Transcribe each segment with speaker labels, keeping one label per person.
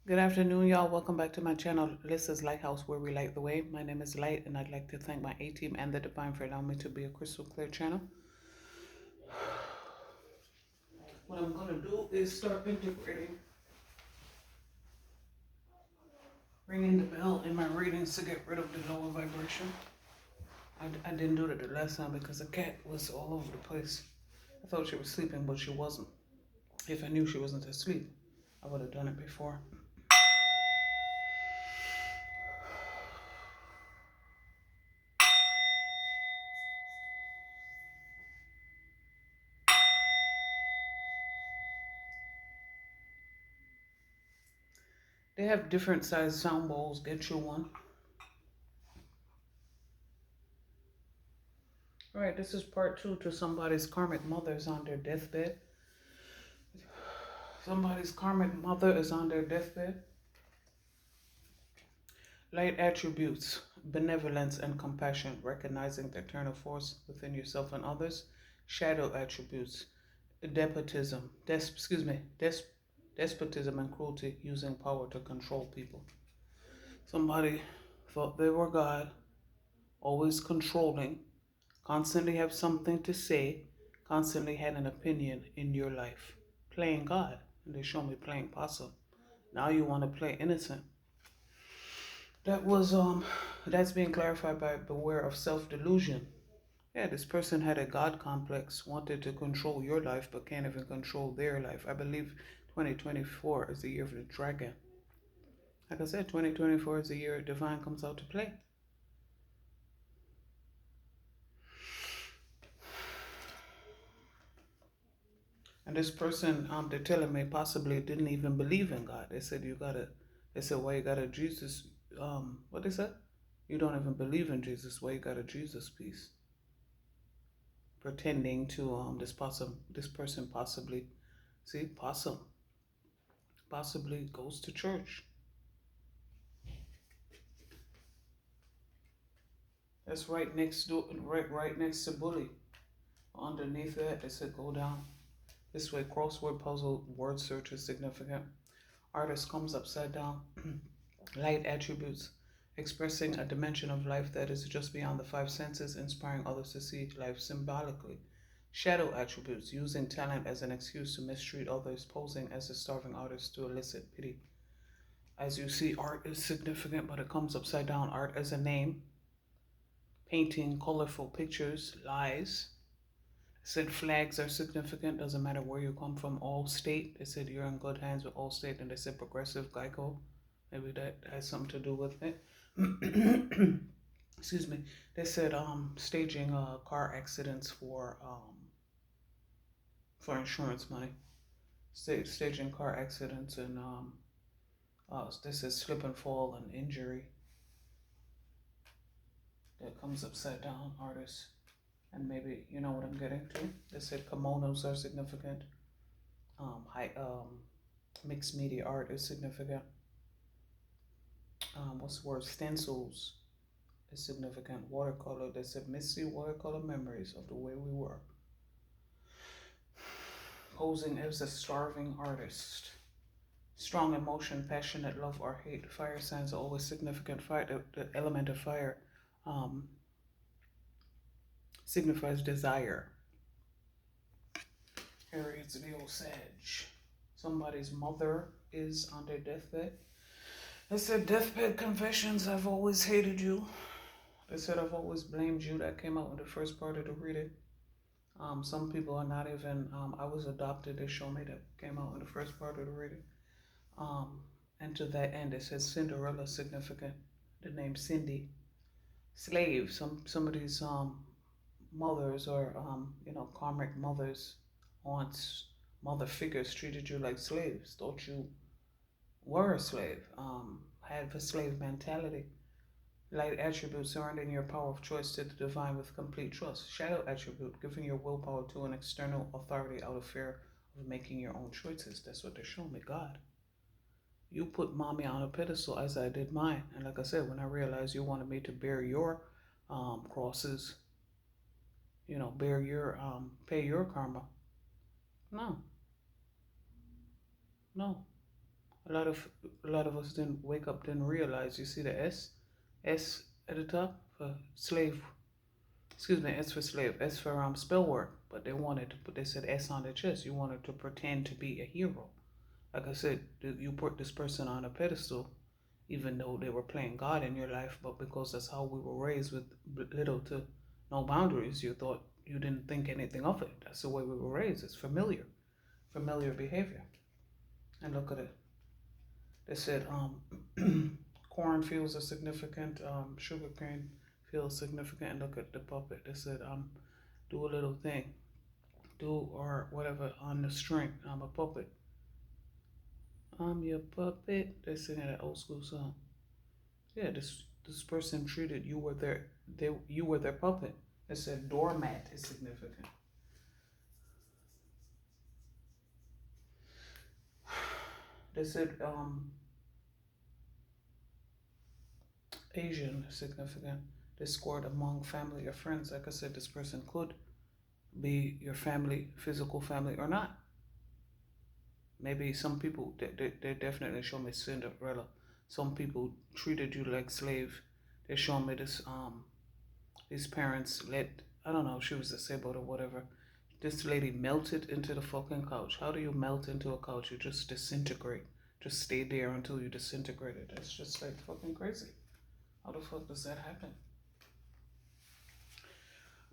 Speaker 1: Good afternoon, y'all. Welcome back to my channel, Lissa's Lighthouse, where we light the way. My name is Light, and I'd like to thank my A-team and the Divine for allowing me to be a crystal clear channel. What I'm going to do is start integrating, ringing the bell in my readings to get rid of the lower vibration. I didn't do it the last time because the cat was all over the place. I thought she was sleeping, but she wasn't. If I knew she wasn't asleep, I would have done it before. They have different sized sound bowls. Get you one. All right, this is part 2 to somebody's karmic mother is on their deathbed. Somebody's karmic mother is on their deathbed. Light attributes, benevolence and compassion, recognizing the eternal force within yourself and others. Shadow attributes, despotism and cruelty, using power to control people. Somebody thought they were God, always controlling, constantly have something to say, constantly had an opinion in your life. Playing God, and they show me playing possum. Now you want to play innocent. That's being clarified by beware of self-delusion. Yeah, this person had a God complex, wanted to control your life, but can't even control their life. I believe 2024 is the year of the dragon. Like I said, 2024 is the year divine comes out to play. And this person, they're telling me possibly didn't even believe in God. They said why you got a Jesus, what they said? You don't even believe in Jesus, why you got a Jesus piece? Pretending to this person possibly, see, possibly goes to church. That's right next to bully. Underneath that, it said go down. This way, crossword puzzle, word search is significant. Artist comes upside down. Light attributes, expressing a dimension of life that is just beyond the five senses, inspiring others to see life symbolically. Shadow attributes, using talent as an excuse to mistreat others, posing as a starving artist to elicit pity. As you see, art is significant, but it comes upside down. Art as a name. Painting colorful pictures, lies. It said flags are significant, doesn't matter where you come from. Allstate, they said you're in good hands with Allstate, and they said Progressive, Geico. Maybe that has something to do with it. Excuse me. They said staging car accidents for insurance money. Staging car accidents and this is slip and fall and injury. That comes upside down, artists. And maybe you know what I'm getting to. They said kimonos are significant. Mixed media art is significant. What's the word? Stencils is significant. Watercolor. They said misty watercolor memories of the way we were. Posing as a starving artist. Strong emotion, passionate love or hate. Fire signs are always significant. Fire, the element of fire signifies desire. Aries, Leo, Sag. Somebody's mother is on their deathbed. They said, deathbed confessions, I've always hated you. They said, I've always blamed you. That came out in the first part of the reading. Some people are not even, I was adopted. They show me that came out in the first part of the reading. And to that end, it says Cinderella significant. The name Cindy. Slave. Some of these mothers or karmic mothers, aunts, mother figures treated you like slaves. Thought you were a slave. Had the slave mentality. Light attribute, surrendering your power of choice to the divine with complete trust. Shadow attribute, giving your willpower to an external authority out of fear of making your own choices. That's what they're showing me, God. You put mommy on a pedestal as I did mine. And like I said, when I realized you wanted me to bear your crosses, bear your, pay your karma. No. A lot of us didn't wake up, didn't realize. You see the S at the top for slave. Excuse me, S for slave, S for spell work. But they wanted to put, they said S on their chest. You wanted to pretend to be a hero. Like I said, you put this person on a pedestal, even though they were playing God in your life, but because that's how we were raised with little to no boundaries, you didn't think anything of it. That's the way we were raised. It's familiar behavior. And look at it. They said cornfields are significant, sugar cane feels significant, and look at the puppet. They said do a little thing, do or whatever on the string. I'm a puppet. I'm your puppet. They sing that old school song. Yeah, this person treated you were you were their puppet. They said doormat is significant. They said Asian is significant. Discord among family or friends. Like I said, this person could be your family, physical family, or not. Maybe some people, they definitely show me Cinderella. Some people treated you like slave. They show me this, these parents I don't know if she was disabled or whatever. This lady melted into the fucking couch. How do you melt into a couch? You just disintegrate. Just stay there until you disintegrate it. That's just like fucking crazy. How the fuck does that happen?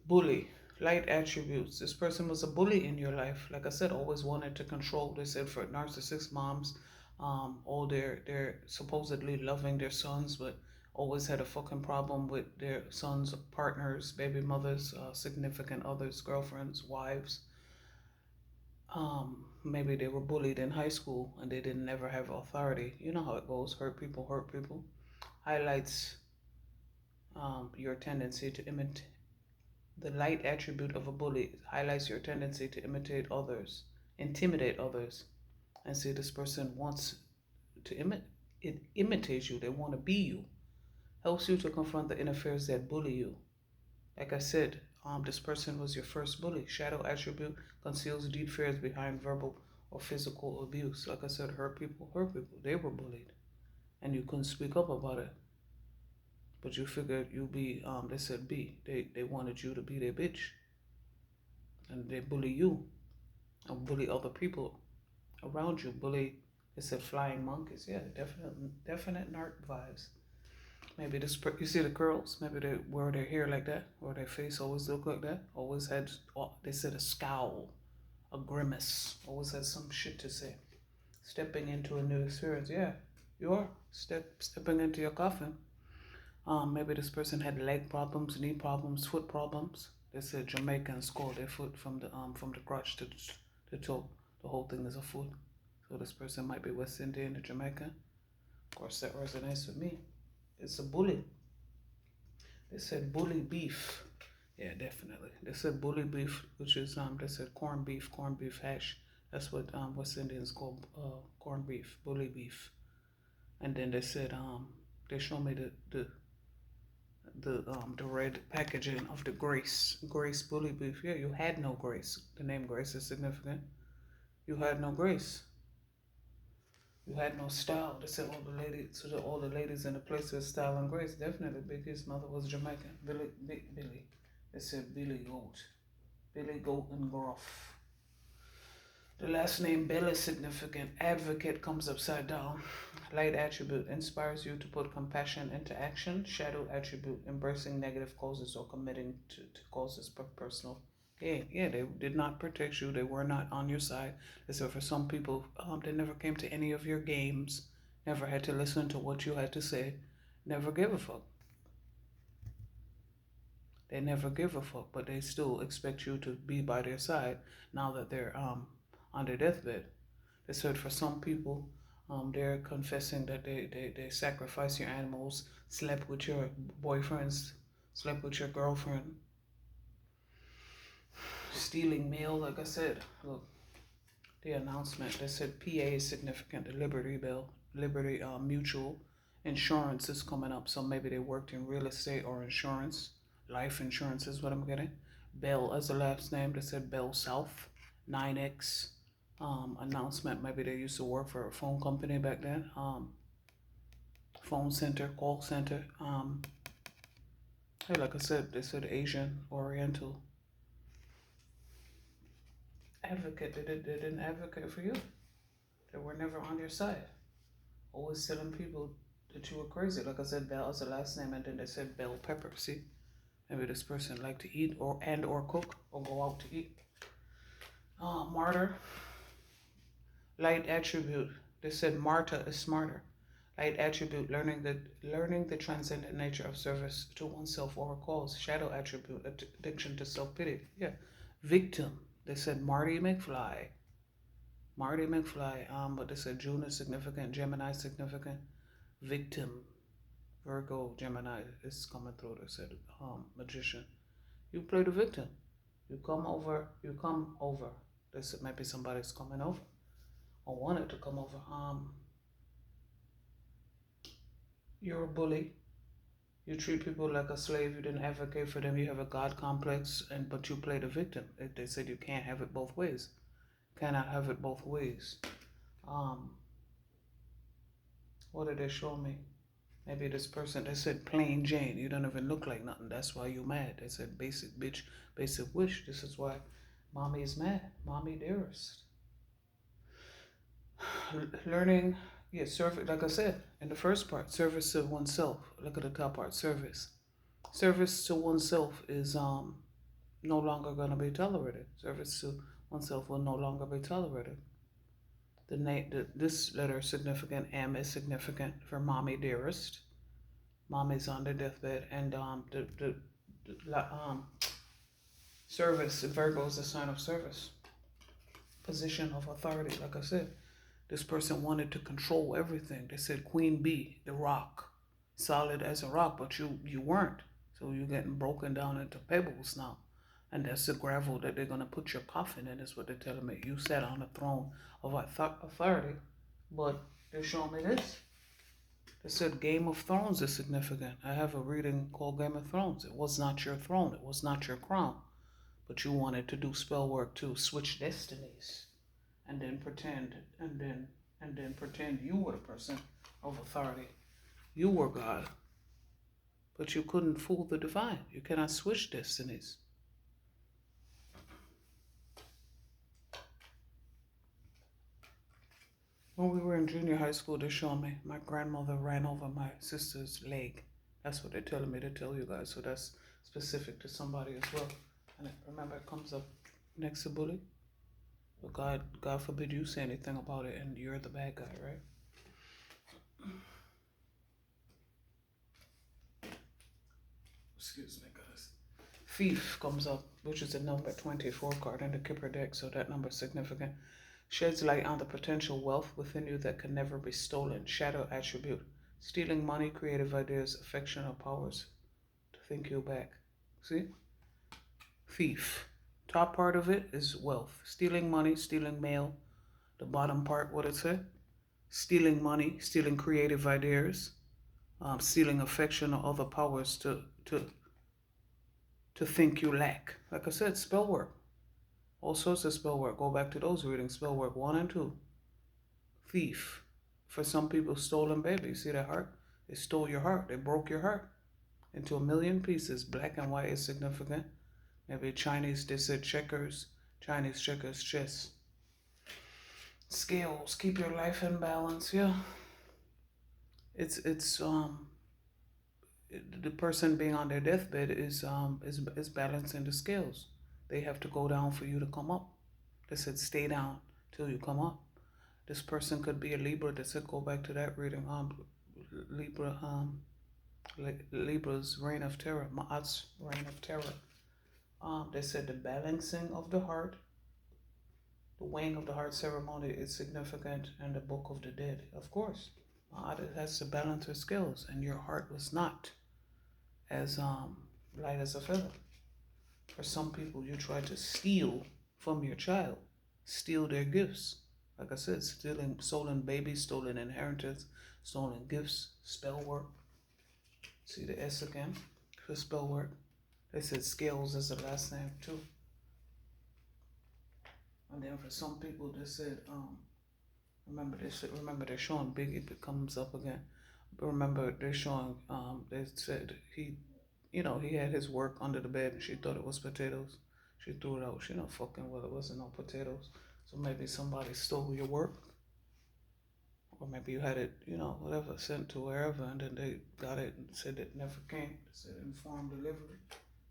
Speaker 1: Bully. Light attributes. This person was a bully in your life. Like I said, always wanted to control. They said for narcissist moms, all they're supposedly loving their sons, but always had a fucking problem with their sons' partners, baby mothers, significant others, girlfriends, wives. Maybe they were bullied in high school and they didn't never have authority. You know how it goes. Hurt people hurt people. Highlights your tendency to imitate. The light attribute of a bully highlights your tendency to imitate others, intimidate others. And see, this person wants to imitate you. They want to be you. Helps you to confront the inner fears that bully you. Like I said, this person was your first bully. Shadow attribute conceals deep fears behind verbal or physical abuse. Like I said, hurt people. They were bullied. And you couldn't speak up about it. But you figured you'd be, they said B. They wanted you to be their bitch. And they bully you. And bully other people around you. Bully, they said flying monkeys. Yeah, definite Narc vibes. Maybe you see the girls, maybe they wear their hair like that, or their face always look like that. Always had, they said a scowl, a grimace. Always had some shit to say. Stepping into a new experience. Yeah, you are stepping into your coffin. Maybe this person had leg problems, knee problems, foot problems. They said Jamaicans call their foot from the crotch to the toe. The whole thing is a foot. So this person might be West Indian or Jamaican. Of course, that resonates with me. It's a bully. They said bully beef. Yeah, definitely. They said bully beef, which is they said corned beef hash. That's what West Indians call corned beef, bully beef. And then they said they showed me the red packaging of the Grace bully beef. Yeah, you had no grace. The name Grace is significant. You had no grace. You had no style. They said all the ladies in the place with style and grace. Definitely, Biggie's mother was Jamaican. Billy. They said Billy Goat and Gruff. The last name Bill is significant. Advocate comes upside down. Light attribute inspires you to put compassion into action. Shadow attribute embracing negative causes or committing to causes personal. Yeah, they did not protect you. They were not on your side. So for some people, they never came to any of your games, never had to listen to what you had to say, never gave a fuck. They never give a fuck, but they still expect you to be by their side now that they're on their deathbed. They said for some people, they're confessing that they sacrificed your animals, slept with your boyfriends, slept with your girlfriend, stealing mail. Like I said, look, the announcement, they said PA is significant, the Liberty Bell, Liberty Mutual insurance is coming up. So maybe they worked in real estate or insurance. Life insurance is what I'm getting. Bell as the last name. They said Bell South, 9X. announcement. Maybe they used to work for a phone company back then. Phone center, call center. Hey, like I said, they said Asian, Oriental advocate. They didn't advocate for you. They were never on your side. Always telling people that you were crazy. Like I said, Bell is the last name, and then they said Bell Pepper. See, maybe this person liked to eat or cook or go out to eat. Martyr, light attribute. They said Marta is smarter. Light attribute, learning the transcendent nature of service to oneself or a cause. Shadow attribute, addiction to self-pity. Yeah. Victim. They said Marty McFly. But they said June is significant, Gemini is significant. Victim. Virgo, Gemini is coming through. They said magician. You play the victim. You come over. They said maybe somebody's coming over or wanted to come over. You're a bully. You treat people like a slave. You didn't advocate for them. You have a God complex, but you play the victim. They said you can't have it both ways. Cannot have it both ways. What did they show me? Maybe this person, they said plain Jane. You don't even look like nothing. That's why you mad. They said basic bitch, basic wish. This is why mommy is mad. Mommy dearest. Learning, service, like I said in the first part, service to oneself. Look at the top part, service. Service to oneself is no longer going to be tolerated. Service to oneself will no longer be tolerated. This letter is significant. M is significant for mommy dearest. Mommy's on the deathbed, and service. Virgo is the sign of service. Position of authority, like I said. This person wanted to control everything. They said Queen Bee, the rock, solid as a rock, but you weren't. So you're getting broken down into pebbles now. And that's the gravel that they're going to put your coffin in, is what they're telling me. You sat on a throne of authority, but they're showing me this. They said Game of Thrones is significant. I have a reading called Game of Thrones. It was not your throne. It was not your crown. But you wanted to do spell work to switch destinies. And then pretend, you were the person of authority. You were God. But you couldn't fool the divine. You cannot switch destinies. When we were in junior high school, they showed me my grandmother ran over my sister's leg. That's what they're telling me to tell you guys. So that's specific to somebody as well. And remember, it comes up next to bully. But God forbid you say anything about it and you're the bad guy, right? Excuse me, guys. Thief comes up, which is the number 24 card in the Kipper deck, so that number is significant. Sheds light on the potential wealth within you that can never be stolen. Shadow attribute. Stealing money, creative ideas, affection, or powers to think you back. See? Thief. Top part of it is wealth. Stealing money, stealing mail. The bottom part, what it said? Stealing money, stealing creative ideas, stealing affection or other powers to think you lack. Like I said, spell work. All sorts of spell work. Go back to those readings. Spell work 1 and 2. Thief. For some people, stolen baby. You see that heart? They stole your heart. They broke your heart into a million pieces. Black and white is significant. Maybe Chinese, they said checkers. Chinese checkers, chess. Scales. Keep your life in balance. Yeah. It's the person being on their deathbed is balancing the scales. They have to go down for you to come up. They said stay down till you come up. This person could be a Libra. They said go back to that reading. Libra's reign of terror. Ma'at's reign of terror. They said the balancing of the heart, the weighing of the heart ceremony is significant, and the Book of the Dead, of course. Ma'at has to balance her scales, and your heart was not as light as a feather. For some people, you try to steal from your child, steal their gifts. Like I said, stolen babies, stolen inheritance, stolen gifts, spell work. See the S again for spell work. They said Scales is the last name too. And then for some people, they said, remember they're showing Biggie comes up again. But remember they're showing, they said he had his work under the bed. She thought it was potatoes. She threw it out. She not fucking well. It wasn't no potatoes. So maybe somebody stole your work, or maybe you had it, whatever, sent to wherever, and then they got it and said it never came. They said informed delivery.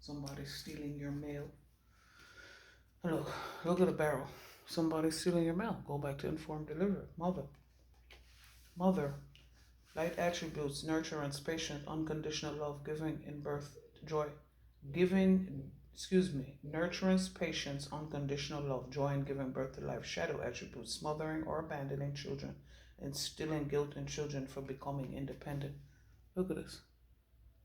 Speaker 1: Somebody stealing your mail. Look at the barrel. Somebody stealing your mail. Go back to informed delivery. Mother. Light attributes, nurturance, patience, unconditional love, giving in birth, joy. Nurturance, patience, unconditional love, joy in giving birth to life. Shadow attributes, smothering or abandoning children, instilling guilt in children for becoming independent. Look at this.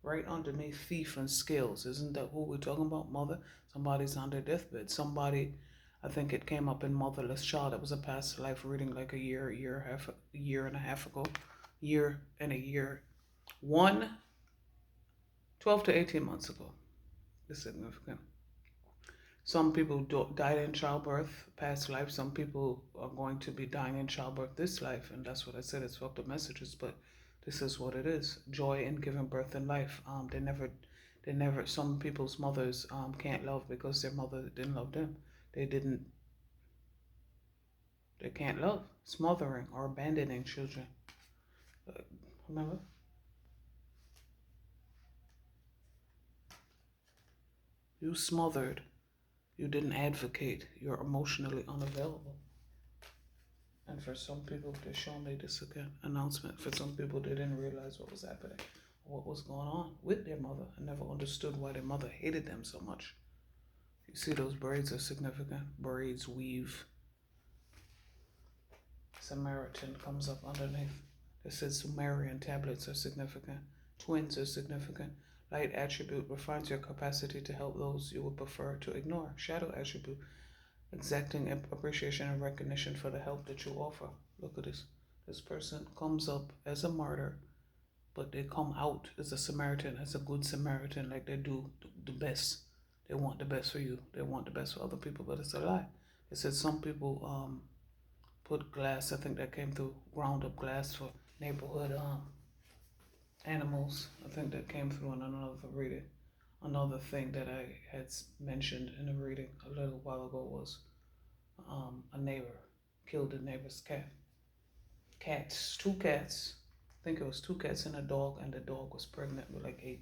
Speaker 1: Right underneath thief and scales. Isn't that who we're talking about? Mother. Somebody's on their deathbed. Somebody, I think it came up in Motherless Child. It was a past life reading like a year and a half ago. 12 to 18 months ago. It's significant. Some people died in childbirth, past life. Some people are going to be dying in childbirth this life. And that's what I said. It's fucked up messages, but this is what it is. Joy in giving birth in life. Some people's mothers can't love because their mother didn't love them. They can't love. Smothering or abandoning children. Remember? You smothered. You didn't advocate. You're emotionally unavailable. And for some people, they're showing me this again. Announcement. For some people, they didn't realize what was happening, what was going on with their mother, and never understood why their mother hated them so much. You see, those braids are significant. Braids, weave. Samaritan comes up underneath. It says Sumerian tablets are significant. Twins are significant. Light attribute refines your capacity to help those you would prefer to ignore. Shadow attribute, exacting appreciation and recognition for the help that you offer. Look at this. This person comes up as a martyr, but they come out as a Samaritan, as a good Samaritan, like they do the best. They want the best for you. They want the best for other people, but it's a lie. It said some people put glass, I think that came through, ground up glass for neighborhood animals. I think that came through in another reading. Another thing that I had mentioned in a reading a little while ago was a neighbor killed a neighbor's cat. Two cats. I think it was 2 cats and a dog, and the dog was pregnant with like 8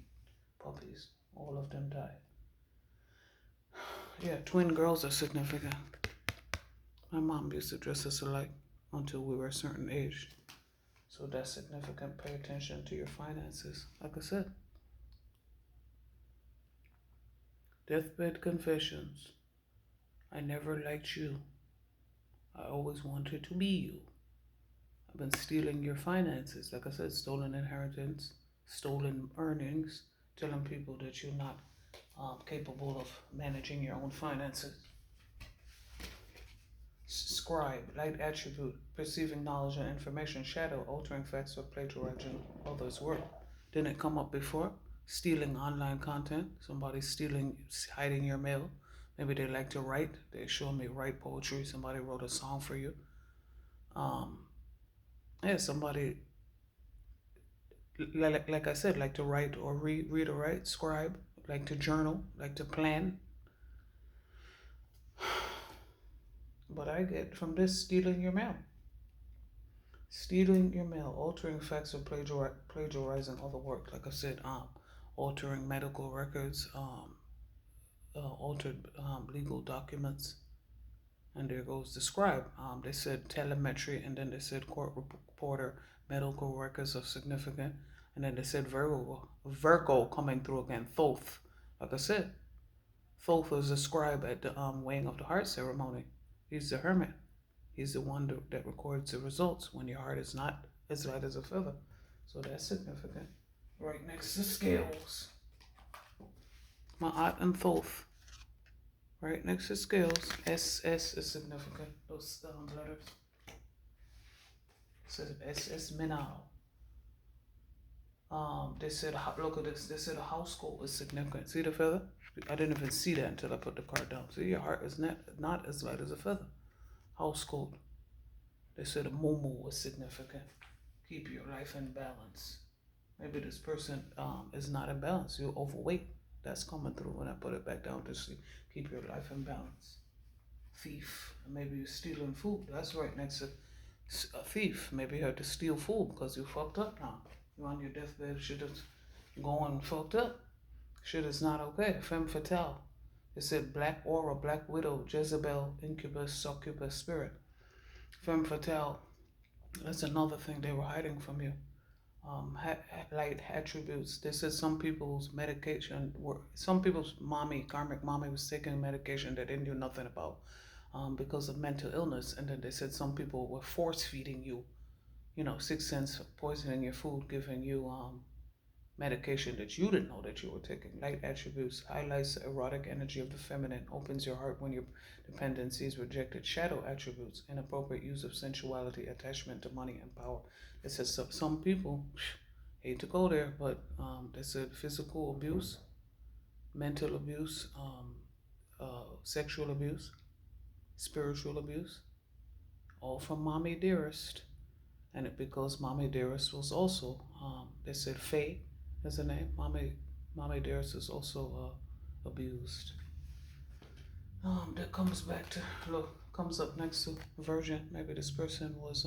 Speaker 1: puppies. All of them died. Yeah, twin girls are significant. My mom used to dress us alike until we were a certain age. So that's significant. Pay attention to your finances. Like I said. Deathbed confessions. I never liked you. I always wanted to be you. I've been stealing your finances. Like I said, stolen inheritance, stolen earnings, telling people that you're not capable of managing your own finances. Scribe, light attribute, perceiving knowledge and information. Shadow, altering facts or plagiarizing others' work. Didn't it come up before? Stealing online content. Somebody hiding your mail. Maybe they like to write. They show me write poetry. Somebody wrote a song for you. Somebody, like I said, like to write or read or write. Scribe, like to journal, like to plan. But I get from this stealing your mail. Stealing your mail, altering facts or plagiarizing other work. Like I said, altering medical records, altered legal documents. And there goes the scribe. They said telemetry, and then they said court reporter, medical records are significant. And then they said Virgo coming through again, Thoth. Like I said, Thoth is a scribe at the weighing of the heart ceremony. He's the hermit. He's the one that records the results when your heart is not as light as a feather. So that's significant. Right next to scales. Ma'at and Thoth. Right next to scales. SS is significant. Those letters. It says SS Minao. They said, look at this. They said a house goal is significant. See the feather? I didn't even see that until I put the card down. See, your heart is not as light as a feather. House code. They said a moo was significant. Keep your life in balance. Maybe this person is not in balance. You're overweight. That's coming through when I put it back down to see. Keep your life in balance. Thief. Maybe you're stealing food. That's right next to a thief. Maybe you had to steal food because you fucked up now. You're on your deathbed. Shit is going fucked up. Shit is not okay. Femme fatale. It said black aura, black widow, Jezebel, incubus, succubus spirit. Femme fatale. That's another thing they were hiding from you. Light attributes. They said some people's medication were, some people's karmic mommy was taking medication that they knew nothing about because of mental illness. And then they said some people were force feeding you, sixth sense, poisoning your food, giving you medication that you didn't know that you were taking. Light attributes highlights the erotic energy of the feminine, opens your heart when your dependency is rejected. Shadow attributes, inappropriate use of sensuality, attachment to money and power. It says some people, hate to go there, but they said physical abuse, mental abuse, sexual abuse, spiritual abuse, all from Mommy Dearest. And it because Mommy Dearest was also, they said Faye is the name. Mommy Dearest is also abused. That comes back to, comes up next to virgin. Maybe this person was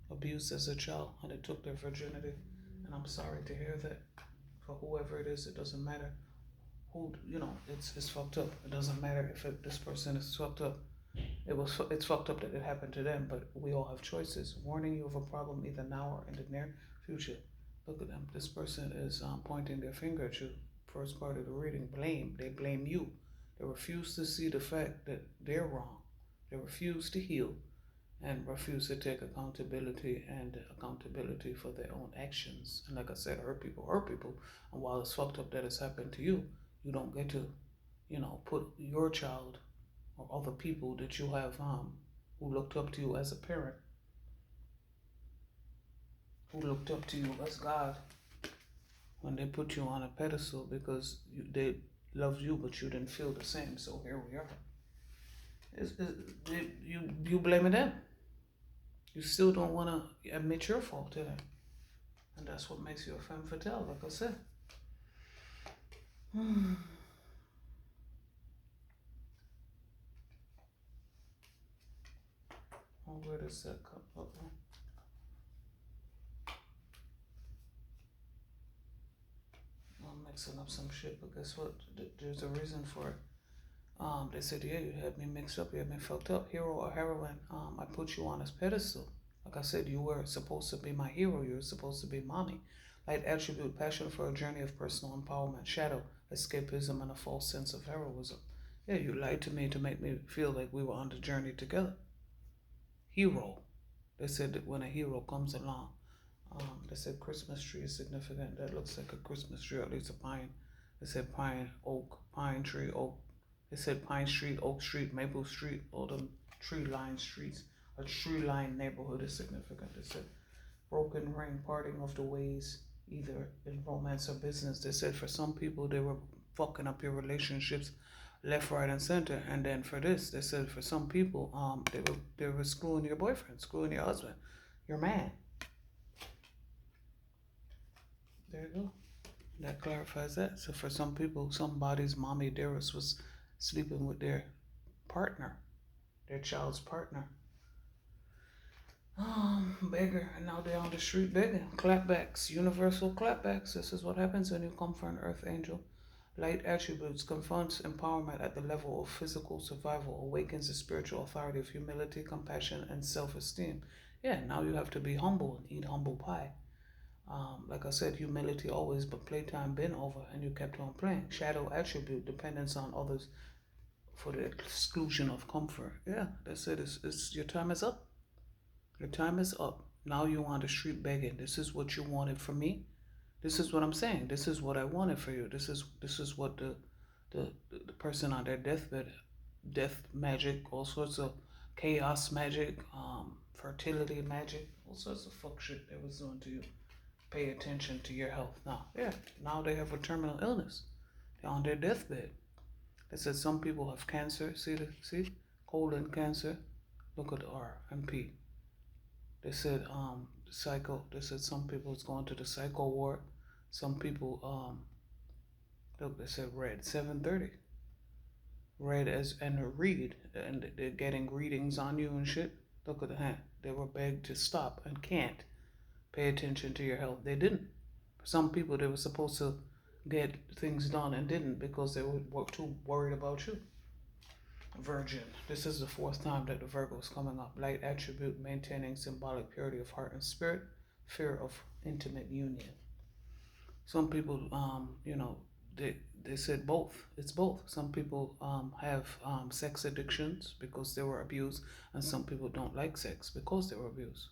Speaker 1: abused as a child and it took their virginity. And I'm sorry to hear that. For whoever it is, it doesn't matter who, it's fucked up. It doesn't matter if this person is fucked up. It's fucked up that it happened to them, but we all have choices. Warning you of a problem either now or in the near future. Look at them. This person is pointing their finger at you. First part of the reading, blame. They blame you. They refuse to see the fact that they're wrong. They refuse to heal and refuse to take accountability for their own actions. And like I said, hurt people. And while it's fucked up that it's happened to you, you don't get to, put your child or other people that you have who looked up to you as a parent, who looked up to you as God, when they put you on a pedestal because they loved you but you didn't feel the same. So here we are. You blaming them. You still don't want to admit your fault to them. And that's what makes you a femme fatale, like I said. Oh, where does that come up? I'm mixing up some shit, but guess what? There's a reason for it. They said, yeah, you had me mixed up, you had me fucked up. Hero or heroine, I put you on this pedestal. Like I said, you were supposed to be my hero. You were supposed to be mommy. Light attribute, passion for a journey of personal empowerment. Shadow, escapism, and a false sense of heroism. Yeah, you lied to me to make me feel like we were on the journey together. Hero. They said that when a hero comes along, they said Christmas tree is significant. That looks like a Christmas tree, or at least a pine. They said pine, oak, pine tree, oak. They said Pine Street, Oak Street, Maple Street, all the tree-lined streets. A tree-lined neighborhood is significant. They said broken ring, parting of the ways, either in romance or business. They said for some people, they were fucking up your relationships left, right, and center. And then for this, they said for some people, they were screwing your boyfriend, screwing your husband, your man. There you go. That clarifies that. So for some people, somebody's mommy dearest was sleeping with their partner, their child's partner. Beggar, and now they're on the street begging. Clapbacks, universal clapbacks. This is what happens when you come for an earth angel. Light attributes, confronts empowerment at the level of physical survival, awakens the spiritual authority of humility, compassion, and self-esteem. Yeah, now you have to be humble and eat humble pie. Like I said, humility always, but playtime been over and you kept on playing. Shadow attribute, dependence on others for the exclusion of comfort. Yeah, that's it. It's your time is up. Your time is up. Now you on the street begging. This is what you wanted from me. This is what I'm saying. This is what I wanted for you. This is what the person on their deathbed, death magic, all sorts of chaos magic, fertility magic, all sorts of fuck shit they was doing to you. Pay attention to your health. Now they have a terminal illness. They're on their deathbed. They said some people have cancer. See colon cancer, Look at R and P. They said psycho. They said some people is going to the psycho ward. Some people look. They said red 7:30. Red as and read, and they're getting readings on you and shit. Look at the hand. They were begged to stop and can't pay attention to your health. They didn't. Some people, they were supposed to get things done and didn't because they were too worried about you. Virgin. This is the fourth time that the Virgo is coming up. Light attribute, maintaining symbolic purity of heart and spirit, fear of intimate union. Some people, they said both. It's both. Some people have sex addictions because they were abused, and some people don't like sex because they were abused.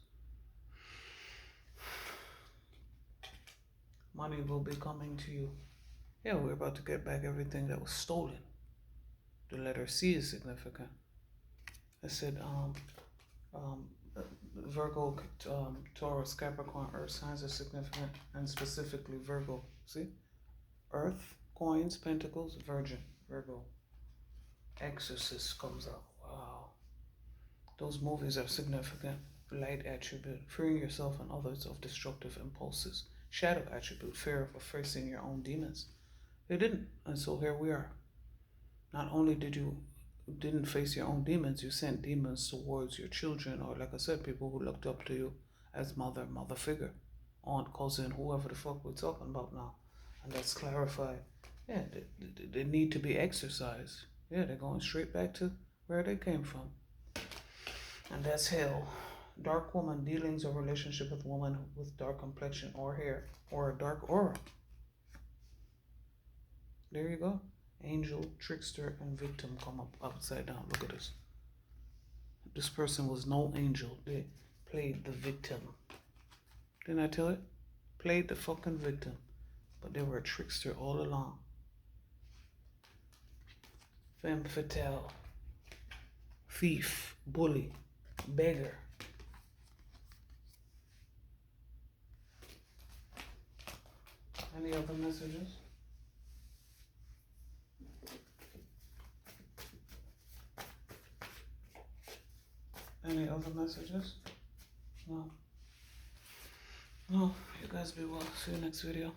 Speaker 1: Money will be coming to you. Yeah, we're about to get back everything that was stolen. The letter C is significant. I said Virgo, Taurus, Capricorn, Earth signs are significant, and specifically Virgo. See? Earth, coins, pentacles, Virgin, Virgo. Exorcist comes out. Wow. Those movies are significant. Light attribute, fearing yourself and others of destructive impulses. Shadow attribute, fear of facing your own demons. They didn't, and so here we are. Not only didn't face your own demons, you sent demons towards your children, or like I said, people who looked up to you as mother figure, aunt, cousin, whoever the fuck we're talking about now. And that's clarified. Yeah, they need to be exercised. Yeah, they're going straight back to where they came from. And that's hell. Dark woman, dealings or relationship with woman with dark complexion or hair or a dark aura. There you go. Angel, trickster, and victim come up upside down. Look at this. This person was no angel. They played the victim. Didn't I tell it? Played the fucking victim. But they were a trickster all along. Femme fatale. Thief. Bully. Beggar. Any other messages? Any other messages? No. No, you guys be well. See you next video.